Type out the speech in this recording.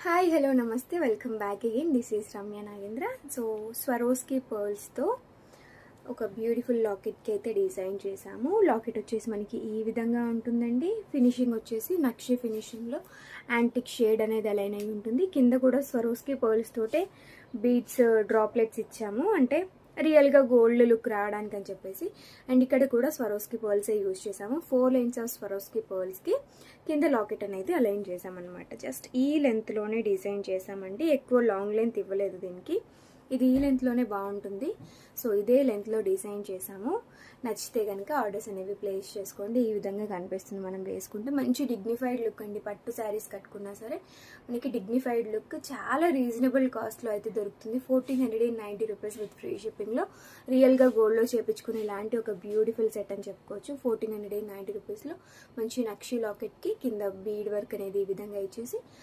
Hi hello namaste welcome back again this is Ramya Nagendra. So Swarovski పర్ల్స్తో ఒక beautiful లాకెట్కి అయితే design చేసాము. లాకెట్ వచ్చేసి మనకి ఈ విధంగా ఉంటుందండి. ఫినిషింగ్ వచ్చేసి నక్షి ఫినిషింగ్లో యాంటిక్ షేడ్ అనేది అలైన్ అయి ఉంటుంది. కింద కూడా స్వరోస్కి పర్ల్స్ తోటే బీడ్స్ డ్రాప్లెట్స్ ఇచ్చాము, అంటే రియల్గా గోల్డ్ లుక్ రావడానికి అని చెప్పేసి. అండ్ ఇక్కడ కూడా స్వరోస్కి పర్ల్సే యూజ్ చేసాము. 4 లైన్స్ ఆఫ్ స్వరోస్కి పర్ల్స్కి కింద లాకెట్ అనేది అలైన్ చేసామన్నమాట. జస్ట్ ఈ లెంత్లోనే డిజైన్ చేసామండి, ఎక్కువ లాంగ్ లెంత్ ఇవ్వలేదు దీనికి. ఇది ఈ లెంత్లోనే బాగుంటుంది, సో ఇదే లెంత్లో డిజైన్ చేసాము. నచ్చితే కనుక ఆర్డర్స్ అనేవి ప్లేస్ చేసుకోండి. ఈ విధంగా కనిపిస్తుంది మనం వేసుకుంటే. మంచి డిగ్నిఫైడ్ లుక్ అండి. పట్టు శారీస్ కట్టుకున్నా సరే మనకి డిగ్నిఫైడ్ లుక్ చాలా రీజనబుల్ కాస్ట్లో అయితే దొరుకుతుంది. 1490 రూపీస్ విత్ ఫ్రీ షిప్పింగ్లో రియల్గా గోల్డ్లో చేపించుకునే ఇలాంటి ఒక బ్యూటిఫుల్ సెట్ అని చెప్పుకోవచ్చు. 1490 రూపీస్లో మంచి నక్షి లాకెట్కి కింద బీడ్ వర్క్ అనేది ఈ విధంగా ఇచ్చేసి